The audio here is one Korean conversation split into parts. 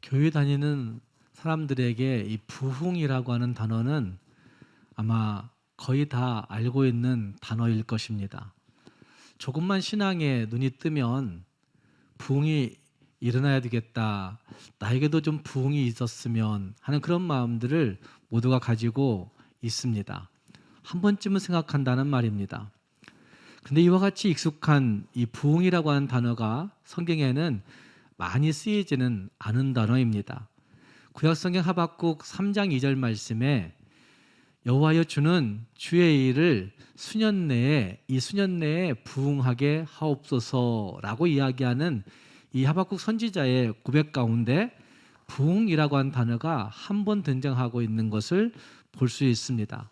교회 다니는 사람들에게 이 부흥이라고 하는 단어는 아마 거의 다 알고 있는 단어일 것입니다. 조금만 신앙에 눈이 뜨면 부흥이 일어나야 되겠다, 나에게도 좀 부흥이 있었으면 하는 그런 마음들을 모두가 가지고 있습니다. 한 번쯤은 생각한다는 말입니다. 근데 이와 같이 익숙한 이 부흥이라고 하는 단어가 성경에는 많이 쓰이지는 않은 단어입니다. 구약성경 하박국 3장 2절 말씀에 여호와여 주는 주의 일을 수년 내에 부흥하게 하옵소서라고 이야기하는 이 하박국 선지자의 고백 가운데 부흥이라고 하는 단어가 한 번 등장하고 있는 것을 볼 수 있습니다.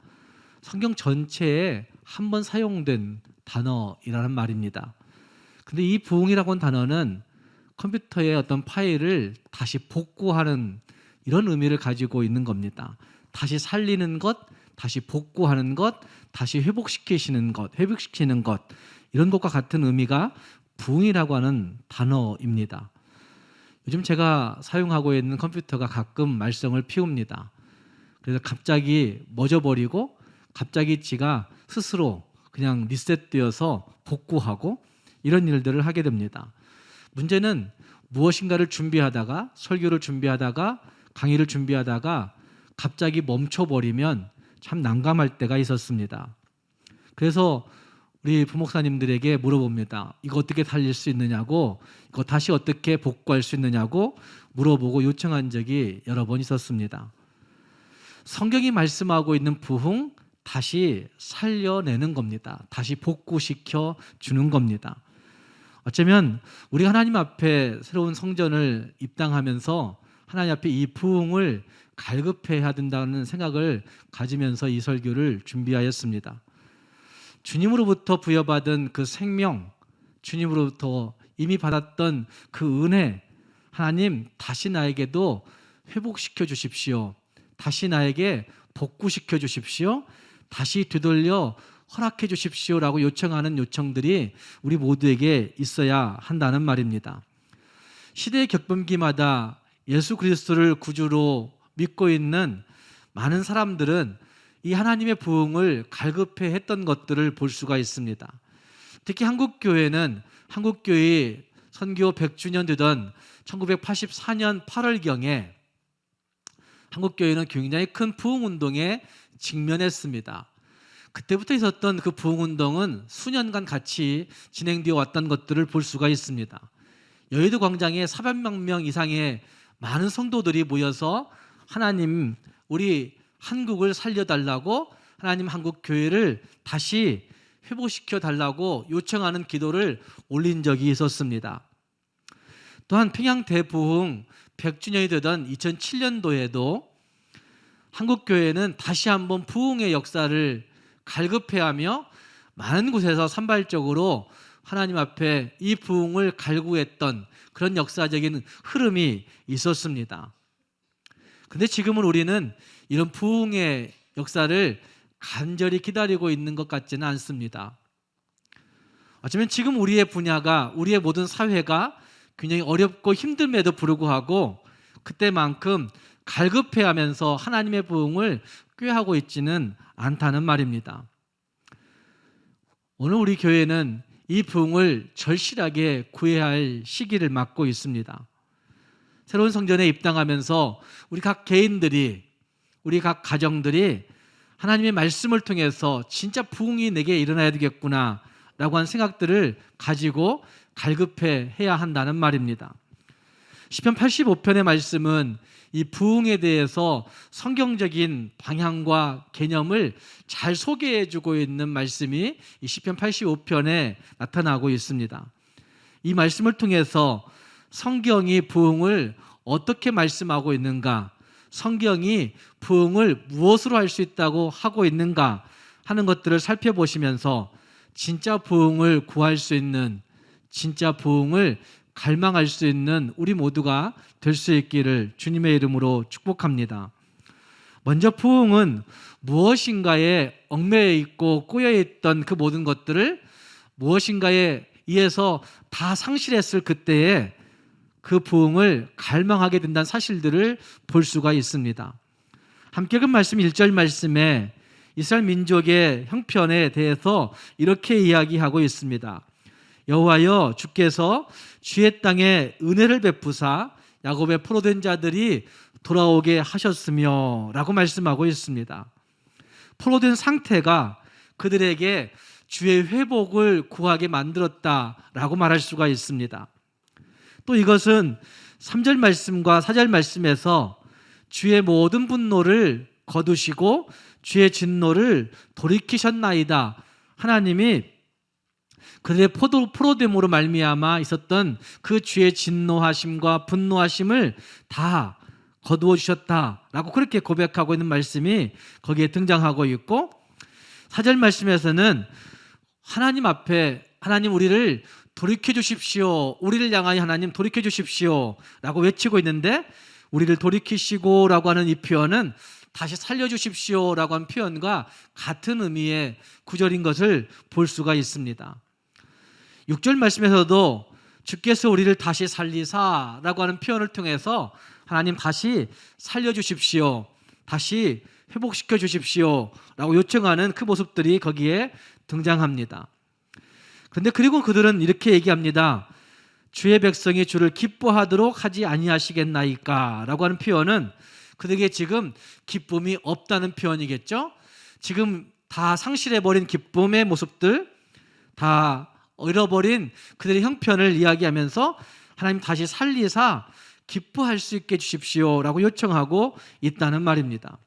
성경 전체에 한 번 사용된 단어이라는 말입니다. 근데 이 부흥이라고 하는 단어는 컴퓨터의 어떤 파일을 다시 복구하는 이런 의미를 가지고 있는 겁니다. 다시 살리는 것, 다시 복구하는 것, 다시 회복시키는 것 이런 것과 같은 의미가 부흥이라고 하는 단어입니다. 요즘 제가 사용하고 있는 컴퓨터가 가끔 말썽을 피웁니다. 그래서 갑자기 멎어버리고 갑자기 지가 스스로 그냥 리셋되어서 복구하고 이런 일들을 하게 됩니다. 문제는 무엇인가를 준비하다가 설교를 준비하다가 강의를 준비하다가 갑자기 멈춰버리면 참 난감할 때가 있었습니다. 그래서 우리 부목사님들에게 물어봅니다. 이거 어떻게 살릴 수 있느냐고, 이거 다시 어떻게 복구할 수 있느냐고 물어보고 요청한 적이 여러 번 있었습니다. 성경이 말씀하고 있는 부흥, 다시 살려내는 겁니다. 다시 복구시켜 주는 겁니다. 어쩌면 우리가 하나님 앞에 새로운 성전을 입당하면서 하나님 앞에 이 부흥을 갈급해야 된다는 생각을 가지면서 이 설교를 준비하였습니다. 주님으로부터 부여받은 그 생명, 주님으로부터 이미 받았던 그 은혜, 하나님 다시 나에게도 회복시켜 주십시오. 다시 나에게 복구시켜 주십시오. 다시 되돌려 허락해 주십시오라고 요청하는 요청들이 우리 모두에게 있어야 한다는 말입니다. 시대의 격변기마다 예수 그리스도를 구주로 믿고 있는 많은 사람들은 이 하나님의 부흥을 갈급해 했던 것들을 볼 수가 있습니다. 특히 한국교회는 한국교회 선교 100주년 되던 1984년 8월경에 한국교회는 굉장히 큰 부흥운동에 직면했습니다. 그때부터 있었던 그 부흥운동은 수년간 같이 진행되어 왔던 것들을 볼 수가 있습니다. 여의도 광장에 400만 명 이상의 많은 성도들이 모여서 하나님 우리 한국을 살려달라고, 하나님 한국 교회를 다시 회복시켜 달라고 요청하는 기도를 올린 적이 있었습니다. 또한 평양 대부흥 100주년이 되던 2007년도에도 한국교회는 다시 한번 부흥의 역사를 갈급해하며 많은 곳에서 산발적으로 하나님 앞에 이 부흥을 갈구했던 그런 역사적인 흐름이 있었습니다. 그런데 지금은 우리는 이런 부흥의 역사를 간절히 기다리고 있는 것 같지는 않습니다. 어쩌면 지금 우리의 분야가, 우리의 모든 사회가 굉장히 어렵고 힘듦에도 불구하고 그때만큼 갈급해하면서 하나님의 부흥을 꾀하고 있지는 않다는 말입니다. 오늘 우리 교회는 이 부흥을 절실하게 구해야 할 시기를 맞고 있습니다. 새로운 성전에 입당하면서 우리 각 개인들이, 우리 각 가정들이 하나님의 말씀을 통해서 진짜 부흥이 내게 일어나야 되겠구나 라고 하는 생각들을 가지고 갈급해 해야 한다는 말입니다. 시편 85편의 말씀은 이 부흥에 대해서 성경적인 방향과 개념을 잘 소개해주고 있는 말씀이 이 시편 85편에 나타나고 있습니다. 이 말씀을 통해서 성경이 부흥을 어떻게 말씀하고 있는가, 성경이 부흥을 무엇으로 할 수 있다고 하고 있는가 하는 것들을 살펴보시면서 진짜 부흥을 구할 수 있는, 진짜 부흥을 갈망할 수 있는 우리 모두가 될 수 있기를 주님의 이름으로 축복합니다. 먼저 부흥은 무엇인가에 얽매여 있고 꼬여 있던 그 모든 것들을 무엇인가에 의해서 다 상실했을 그때에 그 부흥을 갈망하게 된다는 사실들을 볼 수가 있습니다. 함께 그 말씀 1절 말씀에 이스라엘 민족의 형편에 대해서 이렇게 이야기하고 있습니다. 여호와여 주께서 주의 땅에 은혜를 베푸사 야곱의 포로된 자들이 돌아오게 하셨으며 라고 말씀하고 있습니다. 포로된 상태가 그들에게 주의 회복을 구하게 만들었다라고 말할 수가 있습니다. 또 이것은 3절 말씀과 4절 말씀에서 주의 모든 분노를 거두시고 주의 진노를 돌이키셨나이다. 하나님이 그들의 포로됨으로 말미암아 있었던 그 주의 진노하심과 분노하심을 다 거두어 주셨다라고 그렇게 고백하고 있는 말씀이 거기에 등장하고 있고, 4절 말씀에서는 하나님 앞에 하나님 우리를 돌이켜 주십시오, 우리를 향하여 하나님 돌이켜 주십시오 라고 외치고 있는데, 우리를 돌이키시고 라고 하는 이 표현은 다시 살려주십시오 라고 하는 표현과 같은 의미의 구절인 것을 볼 수가 있습니다. 6절 말씀에서도 주께서 우리를 다시 살리사 라고 하는 표현을 통해서 하나님 다시 살려주십시오, 다시 회복시켜 주십시오 라고 요청하는 그 모습들이 거기에 등장합니다. 그런데 그리고 그들은 이렇게 얘기합니다. 주의 백성이 주를 기뻐하도록 하지 아니하시겠나이까 라고 하는 표현은 그들에게 지금 기쁨이 없다는 표현이겠죠. 지금 다 상실해버린 기쁨의 모습들, 다 잃어버린 그들의 형편을 이야기하면서 하나님 다시 살리사 기뻐할 수 있게 해주십시오 라고 요청하고 있다는 말입니다.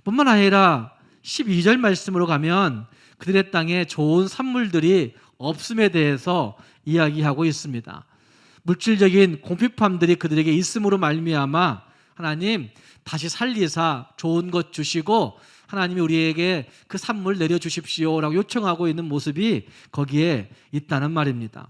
뿐만 아니라 12절 말씀으로 가면 그들의 땅에 좋은 산물들이 없음에 대해서 이야기하고 있습니다. 물질적인 궁핍함들이 그들에게 있음으로 말미암아 하나님 다시 살리사 좋은 것 주시고 하나님이 우리에게 그 산물 내려주십시오 라고 요청하고 있는 모습이 거기에 있다는 말입니다.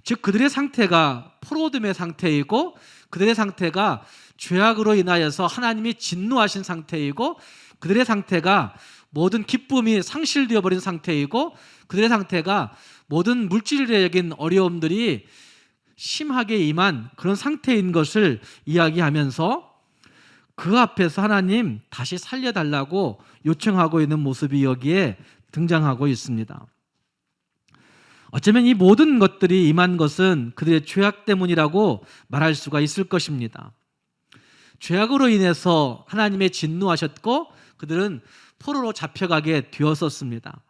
즉 그들의 상태가 포로됨의 상태이고, 그들의 상태가 죄악으로 인하여서 하나님이 진노하신 상태이고, 그들의 상태가 모든 기쁨이 상실되어 버린 상태이고, 그들의 상태가 모든 물질적인 어려움들이 심하게 임한 그런 상태인 것을 이야기하면서 그 앞에서 하나님 다시 살려달라고 요청하고 있는 모습이 여기에 등장하고 있습니다. 어쩌면 이 모든 것들이 임한 것은 그들의 죄악 때문이라고 말할 수가 있을 것입니다. 죄악으로 인해서 하나님의 진노하셨고 그들은 포로로 잡혀가게 되었었습니다.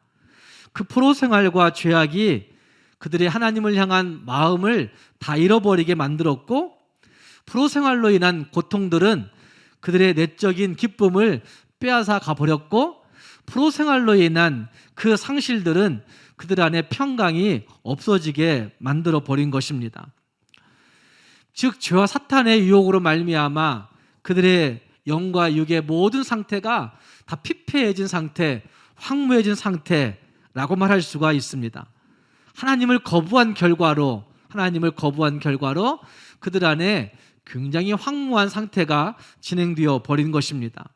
그 포로 생활과 죄악이 그들의 하나님을 향한 마음을 다 잃어버리게 만들었고, 포로 생활로 인한 고통들은 그들의 내적인 기쁨을 빼앗아 가버렸고, 포로 생활로 인한 그 상실들은 그들 안에 평강이 없어지게 만들어 버린 것입니다. 즉 죄와 사탄의 유혹으로 말미암아 그들의 영과 육의 모든 상태가 다 피폐해진 상태, 황무해진 상태라고 말할 수가 있습니다. 하나님을 거부한 결과로 그들 안에 굉장히 황무한 상태가 진행되어 버린 것입니다.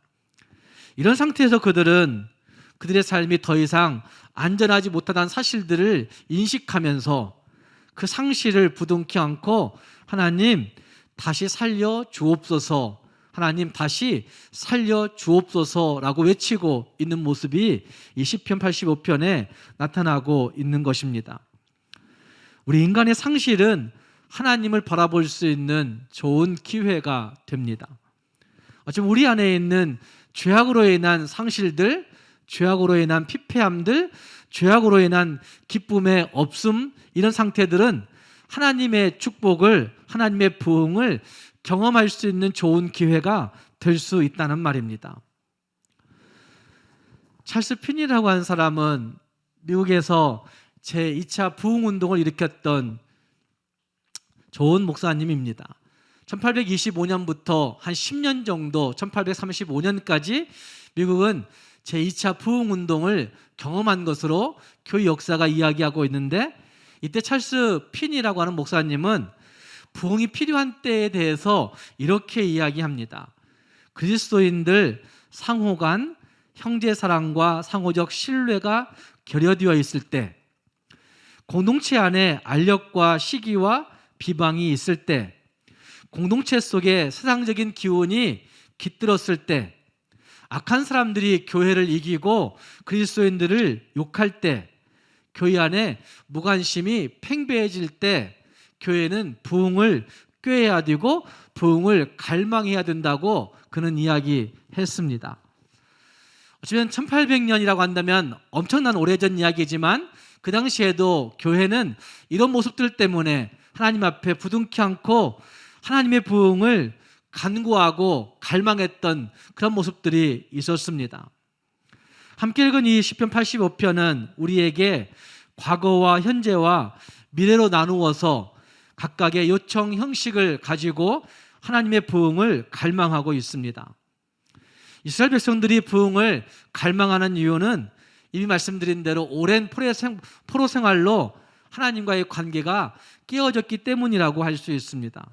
이런 상태에서 그들은 그들의 삶이 더 이상 안전하지 못하다는 사실들을 인식하면서 그 상실을 부둥켜 안고 하나님 다시 살려 주옵소서, 하나님 다시 살려 주옵소서라고 외치고 있는 모습이 이 시편 85편에 나타나고 있는 것입니다. 우리 인간의 상실은 하나님을 바라볼 수 있는 좋은 기회가 됩니다. 어쩌면 우리 안에 있는 죄악으로 인한 상실들, 죄악으로 인한 피폐함들, 죄악으로 인한 기쁨의 없음, 이런 상태들은 하나님의 축복을, 하나님의 부흥을 경험할 수 있는 좋은 기회가 될 수 있다는 말입니다. 찰스 핀이라고 하는 사람은 미국에서 제2차 부흥운동을 일으켰던 좋은 목사님입니다. 1825년부터 한 10년 정도 1835년까지 미국은 제2차 부흥운동을 경험한 것으로 교회 역사가 이야기하고 있는데, 이때 찰스 핀이라고 하는 목사님은 부흥이 필요한 때에 대해서 이렇게 이야기합니다. 그리스도인들 상호간 형제사랑과 상호적 신뢰가 결여되어 있을 때, 공동체 안에 알력과 시기와 비방이 있을 때, 공동체 속에 세상적인 기운이 깃들었을 때, 악한 사람들이 교회를 이기고 그리스도인들을 욕할 때, 교회 안에 무관심이 팽배해질 때 교회는 부흥을 꾀해야 되고 부흥을 갈망해야 된다고 그는 이야기했습니다. 어쩌면 1800년이라고 한다면 엄청난 오래전 이야기지만 그 당시에도 교회는 이런 모습들 때문에 하나님 앞에 부둥켜 안고 하나님의 부흥을 간구하고 갈망했던 그런 모습들이 있었습니다. 함께 읽은 이 시편 85편은 우리에게 과거와 현재와 미래로 나누어서 각각의 요청 형식을 가지고 하나님의 부흥을 갈망하고 있습니다. 이스라엘 백성들이 부흥을 갈망하는 이유는 이미 말씀드린 대로 오랜 포로 생활로 하나님과의 관계가 깨어졌기 때문이라고 할 수 있습니다.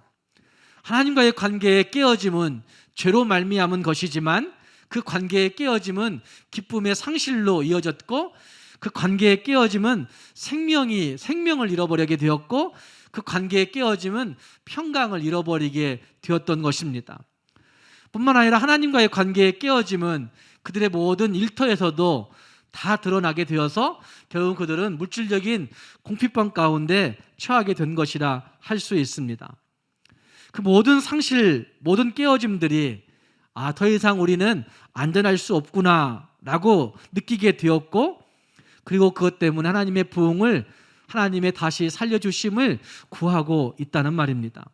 하나님과의 관계의 깨어짐은 죄로 말미암은 것이지만 그 관계의 깨어짐은 기쁨의 상실로 이어졌고, 그 관계의 깨어짐은 생명을 잃어버리게 되었고, 그 관계의 깨어짐은 평강을 잃어버리게 되었던 것입니다. 뿐만 아니라 하나님과의 관계의 깨어짐은 그들의 모든 일터에서도 다 드러나게 되어서 결국 그들은 물질적인 공핍방 가운데 처하게 된 것이라 할 수 있습니다. 그 모든 상실, 모든 깨어짐들이 더 이상 우리는 안전할 수 없구나 라고 느끼게 되었고, 그리고 그것 때문에 하나님의 부흥을, 하나님의 다시 살려주심을 구하고 있다는 말입니다.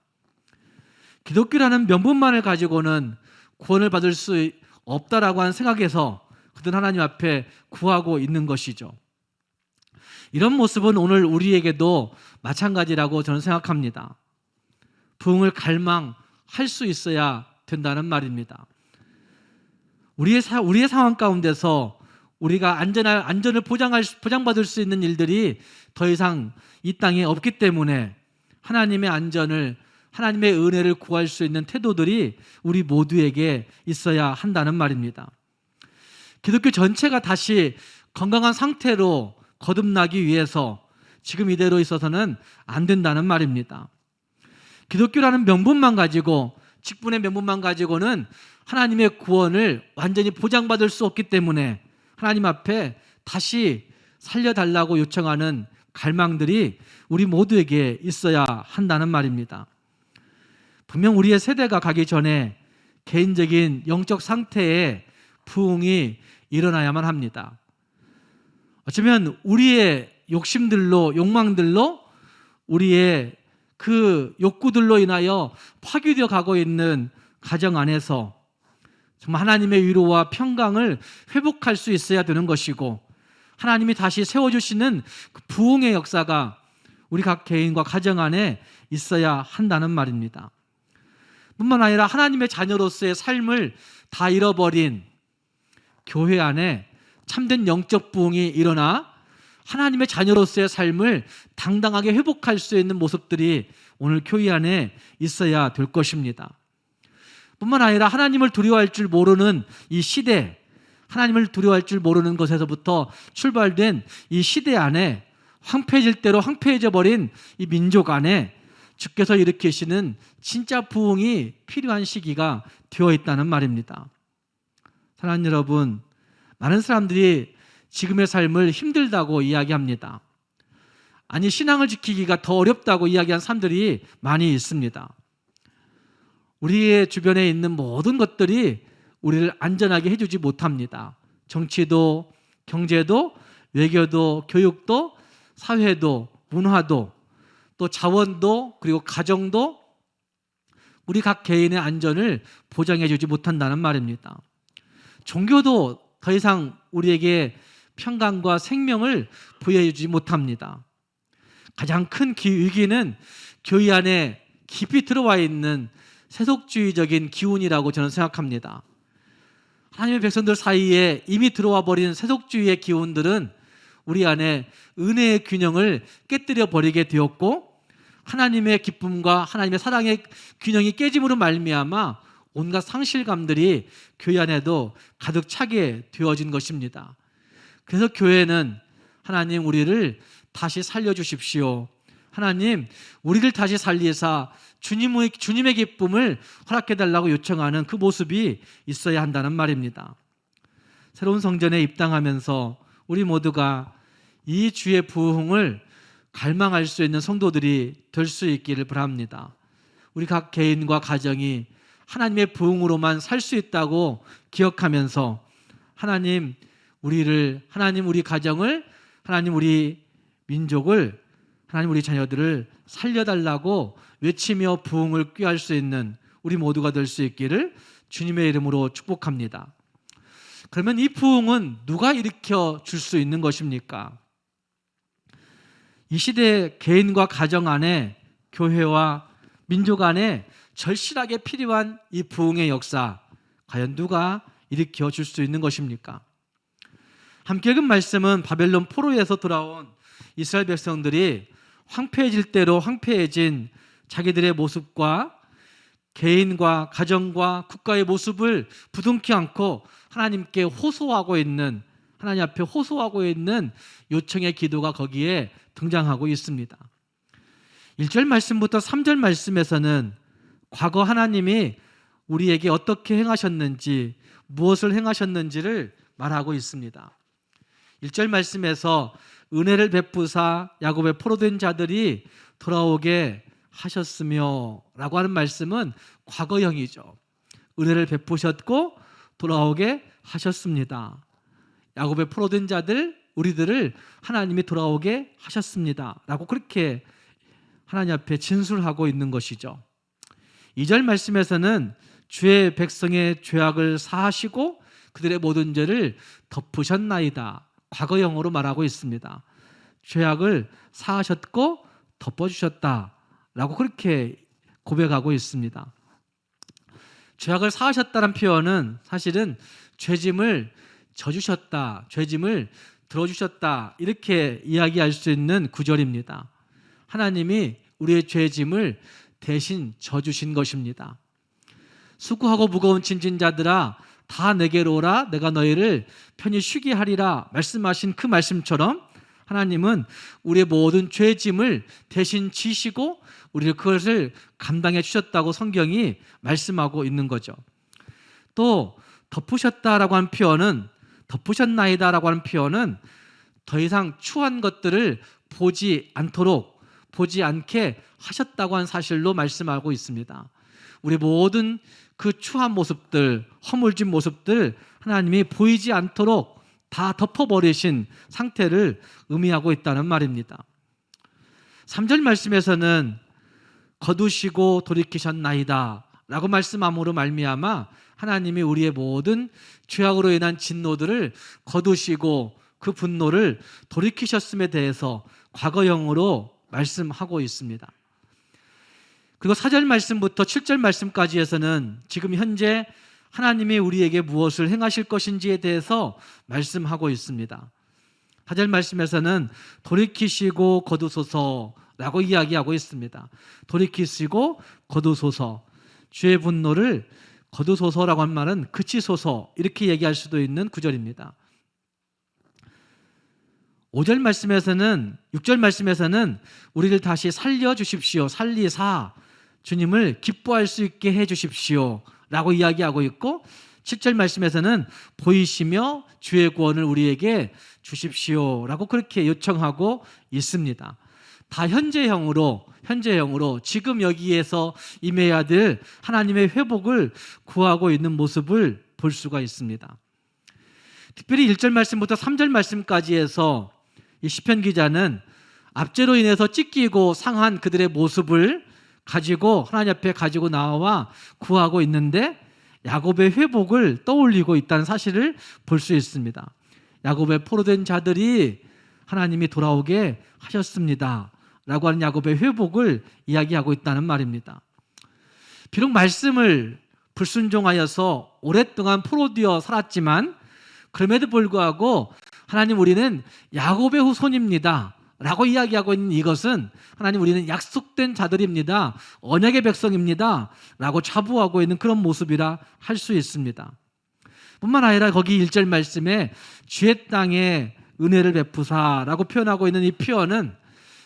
기독교라는 명분만을 가지고는 구원을 받을 수 없다라고 하는 생각에서 그들은 하나님 앞에 구하고 있는 것이죠. 이런 모습은 오늘 우리에게도 마찬가지라고 저는 생각합니다. 부흥을 갈망할 수 있어야 된다는 말입니다. 우리의 상황 가운데서 우리가 안전을 보장받을 수 있는 일들이 더 이상 이 땅에 없기 때문에 하나님의 안전을, 하나님의 은혜를 구할 수 있는 태도들이 우리 모두에게 있어야 한다는 말입니다. 기독교 전체가 다시 건강한 상태로 거듭나기 위해서 지금 이대로 있어서는 안 된다는 말입니다. 기독교라는 명분만 가지고, 직분의 명분만 가지고는 하나님의 구원을 완전히 보장받을 수 없기 때문에 하나님 앞에 다시 살려달라고 요청하는 갈망들이 우리 모두에게 있어야 한다는 말입니다. 분명 우리의 세대가 가기 전에 개인적인 영적 상태에 부흥이 일어나야만 합니다. 어쩌면 우리의 욕심들로, 욕망들로, 우리의 그 욕구들로 인하여 파괴되어 가고 있는 가정 안에서 정말 하나님의 위로와 평강을 회복할 수 있어야 되는 것이고, 하나님이 다시 세워주시는 그 부흥의 역사가 우리 각 개인과 가정 안에 있어야 한다는 말입니다. 뿐만 아니라 하나님의 자녀로서의 삶을 다 잃어버린 교회 안에 참된 영적 부흥이 일어나 하나님의 자녀로서의 삶을 당당하게 회복할 수 있는 모습들이 오늘 교회 안에 있어야 될 것입니다. 뿐만 아니라 하나님을 두려워할 줄 모르는 이 시대, 하나님을 두려워할 줄 모르는 것에서부터 출발된 이 시대 안에 황폐해질 대로 황폐해져 버린 이 민족 안에 주께서 일으키시는 진짜 부흥이 필요한 시기가 되어 있다는 말입니다. 사랑하는 여러분, 많은 사람들이 지금의 삶을 힘들다고 이야기합니다. 아니, 신앙을 지키기가 더 어렵다고 이야기한 사람들이 많이 있습니다. 우리의 주변에 있는 모든 것들이 우리를 안전하게 해주지 못합니다. 정치도, 경제도, 외교도, 교육도, 사회도, 문화도, 또 자원도, 그리고 가정도 우리 각 개인의 안전을 보장해주지 못한다는 말입니다. 종교도 더 이상 우리에게 평강과 생명을 부여해주지 못합니다. 가장 큰 위기는 교회 안에 깊이 들어와 있는 세속주의적인 기운이라고 저는 생각합니다. 하나님의 백성들 사이에 이미 들어와 버린 세속주의의 기운들은 우리 안에 은혜의 균형을 깨뜨려 버리게 되었고, 하나님의 기쁨과 하나님의 사랑의 균형이 깨짐으로 말미암아 온갖 상실감들이 교회 안에도 가득 차게 되어진 것입니다. 그래서 교회는 하나님, 우리를 다시 살려주십시오, 하나님 우리를 다시 살리사 주님의 기쁨을 허락해달라고 요청하는 그 모습이 있어야 한다는 말입니다. 새로운 성전에 입당하면서 우리 모두가 이 주의 부흥을 갈망할 수 있는 성도들이 될 수 있기를 바랍니다. 우리 각 개인과 가정이 하나님의 부흥으로만 살 수 있다고 기억하면서 하나님 우리를, 하나님 우리 가정을, 하나님 우리 민족을, 하나님 우리 자녀들을 살려달라고 외치며 부흥을 꾀할 수 있는 우리 모두가 될 수 있기를 주님의 이름으로 축복합니다. 그러면 이 부흥은 누가 일으켜 줄 수 있는 것입니까? 이 시대 개인과 가정 안에, 교회와 민족 안에 절실하게 필요한 이 부흥의 역사, 과연 누가 일으켜 줄 수 있는 것입니까? 함께 읽은 말씀은 바벨론 포로에서 돌아온 이스라엘 백성들이 황폐해질 대로 황폐해진 자기들의 모습과 개인과 가정과 국가의 모습을 부둥키 않고 하나님께 호소하고 있는, 하나님 앞에 호소하고 있는 요청의 기도가 거기에 등장하고 있습니다. 1절 말씀부터 3절 말씀에서는 과거 하나님이 우리에게 어떻게 행하셨는지, 무엇을 행하셨는지를 말하고 있습니다. 1절 말씀에서 은혜를 베푸사 야곱의 포로된 자들이 돌아오게 하셨으며 라고 하는 말씀은 과거형이죠. 은혜를 베푸셨고 돌아오게 하셨습니다. 야곱의 포로된 자들, 우리들을 하나님이 돌아오게 하셨습니다 라고 그렇게 하나님 앞에 진술하고 있는 것이죠. 2절 말씀에서는 주의 백성의 죄악을 사하시고 그들의 모든 죄를 덮으셨나이다, 과거형으로 말하고 있습니다. 죄악을 사하셨고 덮어주셨다 라고 그렇게 고백하고 있습니다. 죄악을 사하셨다는 표현은 사실은 죄짐을 져주셨다, 죄짐을 들어주셨다, 이렇게 이야기할 수 있는 구절입니다. 하나님이 우리의 죄짐을 대신 져주신 것입니다. 수고하고 무거운 짐진 자들아 다 내게로 오라, 내가 너희를 편히 쉬게 하리라 말씀하신 그 말씀처럼 하나님은 우리의 모든 죄짐을 대신 지시고 우리를 그것을 감당해 주셨다고 성경이 말씀하고 있는 거죠. 또 덮으셨다라고 하는 표현은, 덮으셨나이다라고 하는 표현은 더 이상 추한 것들을 보지 않도록, 보지 않게 하셨다고 하는 사실로 말씀하고 있습니다. 우리 모든 그 추한 모습들, 허물진 모습들 하나님이 보이지 않도록 다 덮어버리신 상태를 의미하고 있다는 말입니다. 3절 말씀에서는 거두시고 돌이키셨나이다 라고 말씀함으로 말미암아 하나님이 우리의 모든 죄악으로 인한 진노들을 거두시고 그 분노를 돌이키셨음에 대해서 과거형으로 말씀하고 있습니다. 그리고 4절 말씀부터 7절 말씀까지에서는 지금 현재 하나님이 우리에게 무엇을 행하실 것인지에 대해서 말씀하고 있습니다. 4절 말씀에서는 돌이키시고 거두소서라고 이야기하고 있습니다. 돌이키시고 거두소서, 주의 분노를 거두소서라고 한 말은 그치소서, 이렇게 얘기할 수도 있는 구절입니다. 5절 말씀에서는, 6절 말씀에서는 우리를 다시 살려주십시오, 살리사 주님을 기뻐할 수 있게 해주십시오 라고 이야기하고 있고, 7절 말씀에서는 보이시며 주의 구원을 우리에게 주십시오 라고 그렇게 요청하고 있습니다. 다 현재형으로 지금 여기에서 임해야 될 하나님의 회복을 구하고 있는 모습을 볼 수가 있습니다. 특별히 1절 말씀부터 3절 말씀까지 해서 이 시편 기자는 압제로 인해서 찢기고 상한 그들의 모습을 가지고 하나님 앞에 가지고 나와 구하고 있는데 야곱의 회복을 떠올리고 있다는 사실을 볼 수 있습니다. 야곱의 포로된 자들이 하나님이 돌아오게 하셨습니다 라고 하는 야곱의 회복을 이야기하고 있다는 말입니다. 비록 말씀을 불순종하여서 오랫동안 포로되어 살았지만 그럼에도 불구하고 하나님 우리는 야곱의 후손입니다 라고 이야기하고 있는 이것은 하나님 우리는 약속된 자들입니다, 언약의 백성입니다 라고 자부하고 있는 그런 모습이라 할 수 있습니다. 뿐만 아니라 거기 1절 말씀에 주의 땅에 은혜를 베푸사라고 표현하고 있는 이 표현은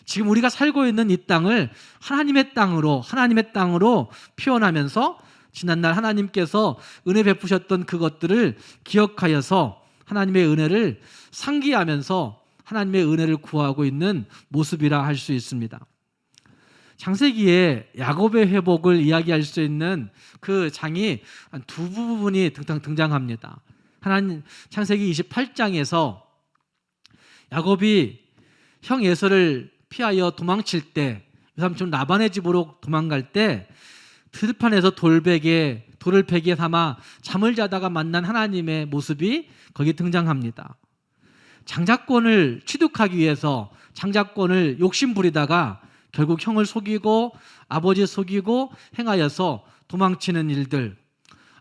지금 우리가 살고 있는 이 땅을 하나님의 땅으로 표현하면서 지난날 하나님께서 은혜 베푸셨던 그것들을 기억하여서 하나님의 은혜를 상기하면서 하나님의 은혜를 구하고 있는 모습이라 할 수 있습니다. 창세기에 야곱의 회복을 이야기할 수 있는 그 장이 한 두 부분이 등장합니다. 하나님 창세기 28장에서 야곱이 형 에서를 피하여 도망칠 때, 삼촌 라반의 집으로 도망갈 때 들판에서 돌을 베개 삼아 잠을 자다가 만난 하나님의 모습이 거기 등장합니다. 장자권을 취득하기 위해서 장자권을 욕심부리다가 결국 형을 속이고 아버지 속이고 행하여서 도망치는 일들,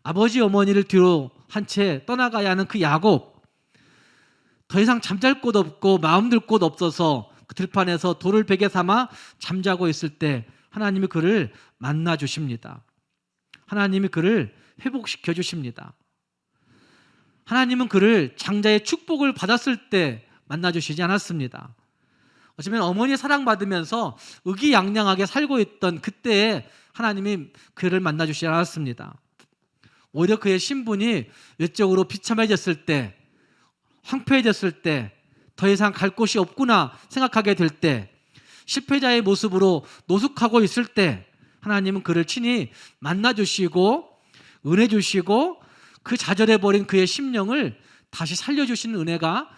아버지 어머니를 뒤로 한 채 떠나가야 하는 그 야곱, 더 이상 잠잘 곳 없고 마음 들 곳 없어서 그 들판에서 돌을 베개 삼아 잠자고 있을 때 하나님이 그를 만나 주십니다. 하나님이 그를 회복시켜 주십니다. 하나님은 그를 장자의 축복을 받았을 때 만나 주시지 않았습니다. 어쩌면 어머니의 사랑받으면서 의기양양하게 살고 있던 그때에 하나님이 그를 만나 주시지 않았습니다. 오히려 그의 신분이 외적으로 비참해졌을 때, 황폐해졌을 때, 더 이상 갈 곳이 없구나 생각하게 될 때, 실패자의 모습으로 노숙하고 있을 때 하나님은 그를 친히 만나 주시고 은혜 주시고 그 좌절해버린 그의 심령을 다시 살려주시는 은혜가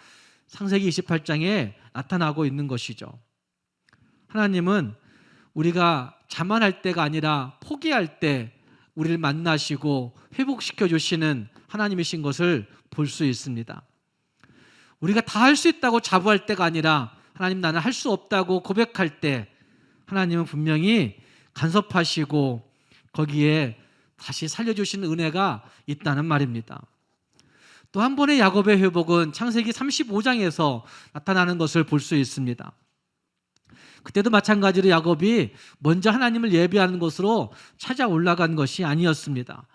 창세기 28장에 나타나고 있는 것이죠. 하나님은 우리가 자만할 때가 아니라 포기할 때 우리를 만나시고 회복시켜 주시는 하나님이신 것을 볼 수 있습니다. 우리가 다 할 수 있다고 자부할 때가 아니라 하나님 나는 할 수 없다고 고백할 때 하나님은 분명히 간섭하시고 거기에 다시 살려주시는 은혜가 있다는 말입니다. 또 한 번의 야곱의 회복은 창세기 35장에서 나타나는 것을 볼 수 있습니다. 그때도 마찬가지로 야곱이 먼저 하나님을 예배하는 곳으로 찾아 올라간 것이 아니었습니다.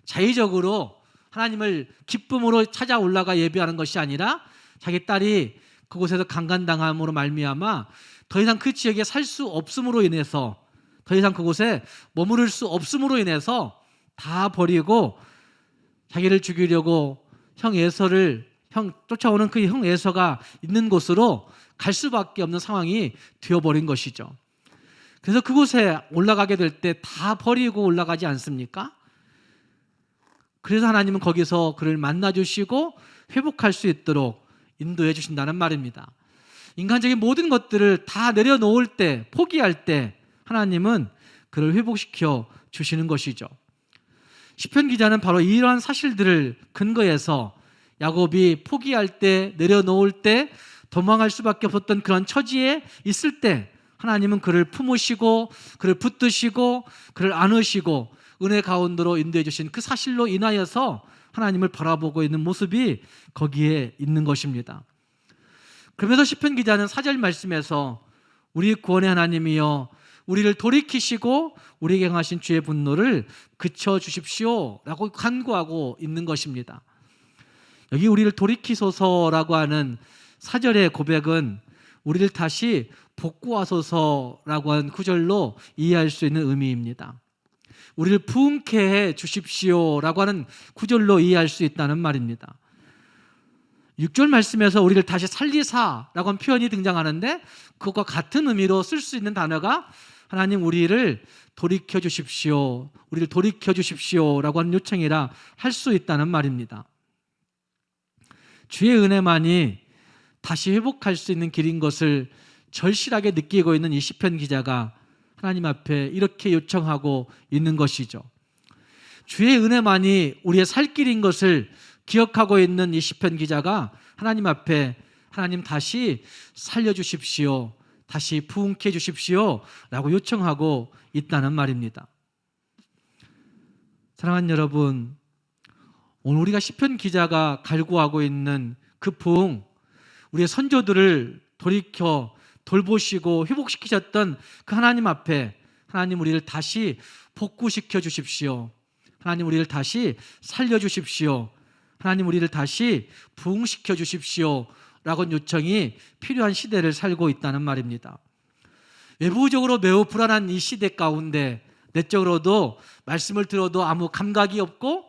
자의적으로 하나님을 기쁨으로 찾아 올라가 예배하는 것이 아니라 자기 딸이 그곳에서 강간당함으로 말미암아 더 이상 그 지역에 살 수 없음으로 인해서, 더 이상 그곳에 머무를 수 없음으로 인해서 다 버리고 자기를 죽이려고 쫓아오는 그 형 에서가 있는 곳으로 갈 수밖에 없는 상황이 되어버린 것이죠. 그래서 그곳에 올라가게 될 때 다 버리고 올라가지 않습니까? 그래서 하나님은 거기서 그를 만나주시고 회복할 수 있도록 인도해 주신다는 말입니다. 인간적인 모든 것들을 다 내려놓을 때, 포기할 때 하나님은 그를 회복시켜 주시는 것이죠. 시편 기자는 바로 이러한 사실들을 근거해서 야곱이 포기할 때, 내려놓을 때, 도망할 수밖에 없었던 그런 처지에 있을 때 하나님은 그를 품으시고 그를 붙드시고 그를 안으시고 은혜 가운데로 인도해 주신 그 사실로 인하여서 하나님을 바라보고 있는 모습이 거기에 있는 것입니다. 그러면서 시편 기자는 4절 말씀에서 우리 구원의 하나님이여 우리를 돌이키시고 우리에게 행하신 주의 분노를 그쳐 주십시오 라고 간구하고 있는 것입니다. 여기 우리를 돌이키소서라고 하는 4절의 고백은 우리를 다시 복구하소서라고 하는 구절로 이해할 수 있는 의미입니다. 우리를 부흥케 해 주십시오라고 하는 구절로 이해할 수 있다는 말입니다. 6절 말씀에서 우리를 다시 살리사라고 하는 표현이 등장하는데 그것과 같은 의미로 쓸 수 있는 단어가 하나님 우리를 돌이켜 주십시오, 우리를 돌이켜 주십시오라고 하는 요청이라 할 수 있다는 말입니다. 주의 은혜만이 다시 회복할 수 있는 길인 것을 절실하게 느끼고 있는 이 시편 기자가 하나님 앞에 이렇게 요청하고 있는 것이죠. 주의 은혜만이 우리의 살 길인 것을 기억하고 있는 이 시편 기자가 하나님 앞에 하나님 다시 살려주십시오, 다시 부흥케 해주십시오 라고 요청하고 있다는 말입니다. 사랑하는 여러분, 오늘 우리가 시편 기자가 갈구하고 있는 그 부흥, 우리의 선조들을 돌이켜 돌보시고 회복시키셨던 그 하나님 앞에 하나님 우리를 다시 복구시켜 주십시오, 하나님 우리를 다시 살려주십시오, 하나님 우리를 다시 부흥시켜 주십시오 라고 요청이 필요한 시대를 살고 있다는 말입니다. 외부적으로 매우 불안한 이 시대 가운데 내적으로도 말씀을 들어도 아무 감각이 없고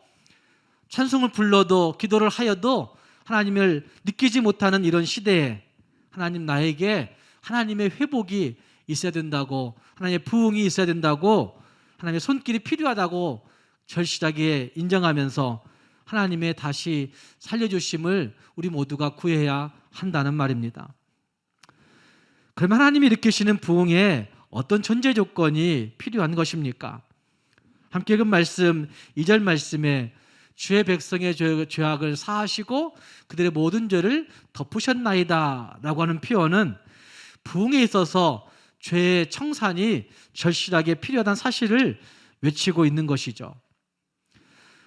찬송을 불러도 기도를 하여도 하나님을 느끼지 못하는 이런 시대에 하나님 나에게 하나님의 회복이 있어야 된다고, 하나님의 부흥이 있어야 된다고, 하나님의 손길이 필요하다고 절실하게 인정하면서 하나님의 다시 살려주심을 우리 모두가 구해야 한다는 말입니다. 그러면 하나님이 일으키시는 부흥에 어떤 전제 조건이 필요한 것입니까? 함께 읽은 말씀 2절 말씀에 주의 백성의 죄악을 사하시고 그들의 모든 죄를 덮으셨나이다 라고 하는 표현은 부흥에 있어서 죄의 청산이 절실하게 필요하다는 사실을 외치고 있는 것이죠.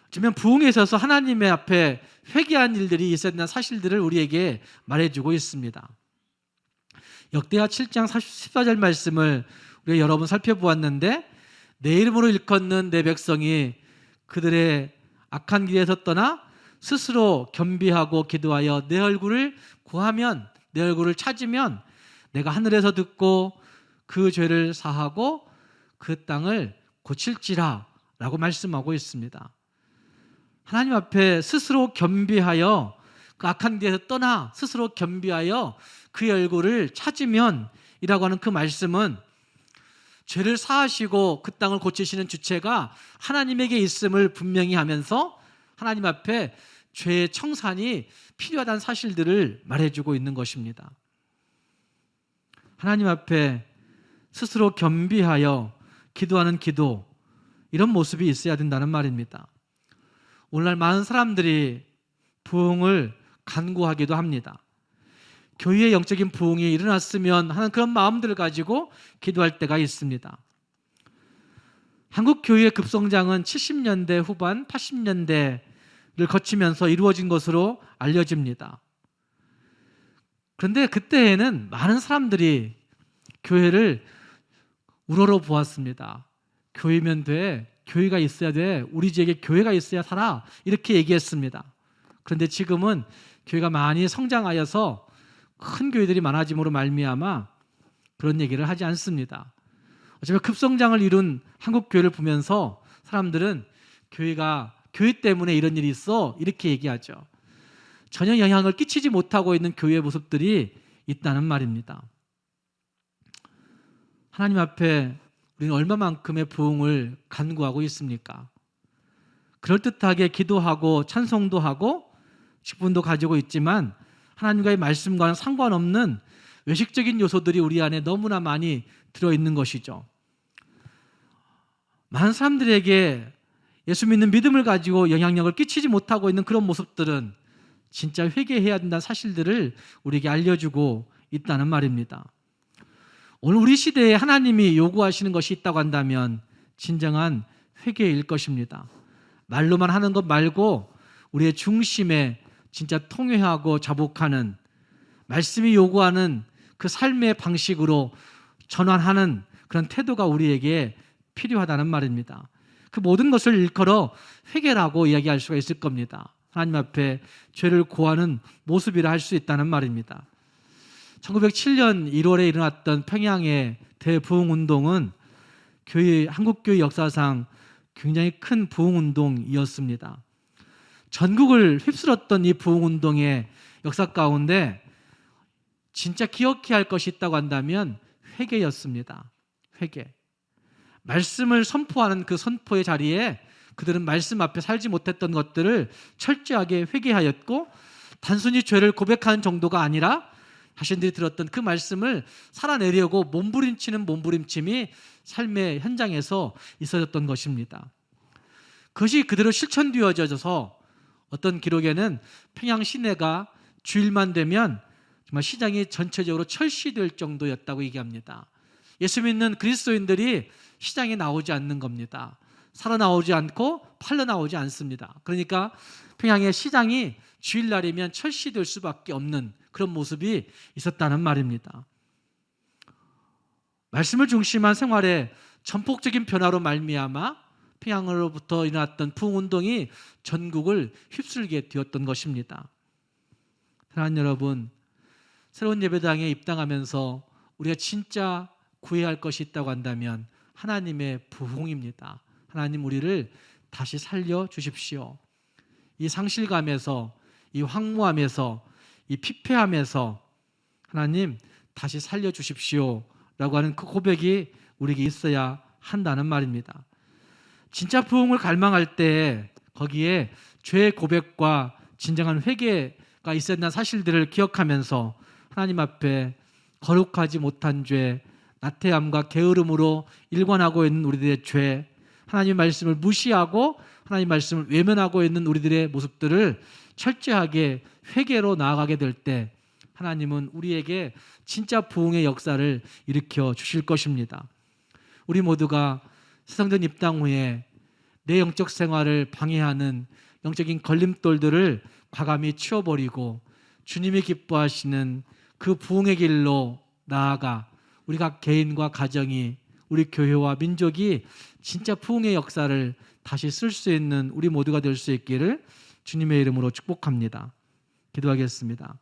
어쩌면 부흥에 있어서 하나님의 앞에 회개한 일들이 있어야 된다는 사실들을 우리에게 말해주고 있습니다. 역대하 7장 14절 말씀을 우리가 여러 번 살펴보았는데, 내 이름으로 일컫는 내 백성이 그들의 악한 길에서 떠나 스스로 겸비하고 기도하여 내 얼굴을 구하면, 내 얼굴을 찾으면 내가 하늘에서 듣고 그 죄를 사하고 그 땅을 고칠지라 라고 말씀하고 있습니다. 하나님 앞에 스스로 겸비하여 그 악한 길에서 떠나 스스로 겸비하여 그의 얼굴을 찾으면 이라고 하는 그 말씀은 죄를 사하시고 그 땅을 고치시는 주체가 하나님에게 있음을 분명히 하면서 하나님 앞에 죄의 청산이 필요하다는 사실들을 말해주고 있는 것입니다. 하나님 앞에 스스로 겸비하여 기도하는 기도, 이런 모습이 있어야 된다는 말입니다. 오늘날 많은 사람들이 부흥을 간구하기도 합니다. 교회의 영적인 부흥이 일어났으면 하는 그런 마음들을 가지고 기도할 때가 있습니다. 한국 교회의 급성장은 70년대 후반, 80년대를 거치면서 이루어진 것으로 알려집니다. 그런데 그때에는 많은 사람들이 교회를 우러러 보았습니다. 교회면 돼, 교회가 있어야 돼, 우리 지역에 교회가 있어야 살아, 이렇게 얘기했습니다. 그런데 지금은 교회가 많이 성장하여서 큰 교회들이 많아짐으로 말미암아 그런 얘기를 하지 않습니다. 어쩌면 급성장을 이룬 한국 교회를 보면서 사람들은 교회 때문에 이런 일이 있어, 이렇게 얘기하죠. 전혀 영향을 끼치지 못하고 있는 교회의 모습들이 있다는 말입니다. 하나님 앞에 우리는 얼마만큼의 부흥을 간구하고 있습니까? 그럴듯하게 기도하고 찬송도 하고 직분도 가지고 있지만 하나님과의 말씀과는 상관없는 외식적인 요소들이 우리 안에 너무나 많이 들어있는 것이죠. 많은 사람들에게 예수 믿는 믿음을 가지고 영향력을 끼치지 못하고 있는 그런 모습들은 진짜 회개해야 된다는 사실들을 우리에게 알려주고 있다는 말입니다. 오늘 우리 시대에 하나님이 요구하시는 것이 있다고 한다면 진정한 회개일 것입니다. 말로만 하는 것 말고 우리의 중심에 진짜 통회하고 자복하는, 말씀이 요구하는 그 삶의 방식으로 전환하는 그런 태도가 우리에게 필요하다는 말입니다. 그 모든 것을 일컬어 회개라고 이야기할 수가 있을 겁니다. 하나님 앞에 죄를 고하는 모습이라 할 수 있다는 말입니다. 1907년 1월에 일어났던 평양의 대부흥운동은 한국교회 역사상 굉장히 큰 부흥운동이었습니다. 전국을 휩쓸었던 이 부흥운동의 역사 가운데 진짜 기억해야 할 것이 있다고 한다면 회개였습니다. 회개. 말씀을 선포하는 그 선포의 자리에 그들은 말씀 앞에 살지 못했던 것들을 철저하게 회개하였고, 단순히 죄를 고백하는 정도가 아니라 자신들이 들었던 그 말씀을 살아내려고 몸부림치는 몸부림침이 삶의 현장에서 있어졌던 것입니다. 그것이 그대로 실천되어져서 어떤 기록에는 평양 시내가 주일만 되면 정말 시장이 전체적으로 철시될 정도였다고 얘기합니다. 예수 믿는 그리스도인들이 시장에 나오지 않는 겁니다. 살아 나오지 않고 팔러 나오지 않습니다. 그러니까 평양의 시장이 주일날이면 철시될 수밖에 없는 그런 모습이 있었다는 말입니다. 말씀을 중심한 생활의 전폭적인 변화로 말미암아 평양으로부터 일어났던 부흥운동이 전국을 휩쓸게 되었던 것입니다. 사랑하는 여러분, 새로운 예배당에 입당하면서 우리가 진짜 구해야 할 것이 있다고 한다면 하나님의 부흥입니다. 하나님 우리를 다시 살려 주십시오. 이 상실감에서, 이 황무함에서, 이 피폐함에서 하나님 다시 살려 주십시오 라고 하는 그 고백이 우리에게 있어야 한다는 말입니다. 진짜 부흥을 갈망할 때 거기에 죄의 고백과 진정한 회개가 있어야 한다는 사실들을 기억하면서 하나님 앞에 거룩하지 못한 죄, 나태함과 게으름으로 일관하고 있는 우리들의 죄, 하나님의 말씀을 무시하고 하나님의 말씀을 외면하고 있는 우리들의 모습들을 철저하게 회개로 나아가게 될 때 하나님은 우리에게 진짜 부흥의 역사를 일으켜 주실 것입니다. 우리 모두가 세상전 입당 후에 내 영적 생활을 방해하는 영적인 걸림돌들을 과감히 치워버리고 주님이 기뻐하시는 그 부흥의 길로 나아가 우리 각 개인과 가정이, 우리 교회와 민족이 진짜 부흥의 역사를 다시 쓸 수 있는 우리 모두가 될 수 있기를 주님의 이름으로 축복합니다. 기도하겠습니다.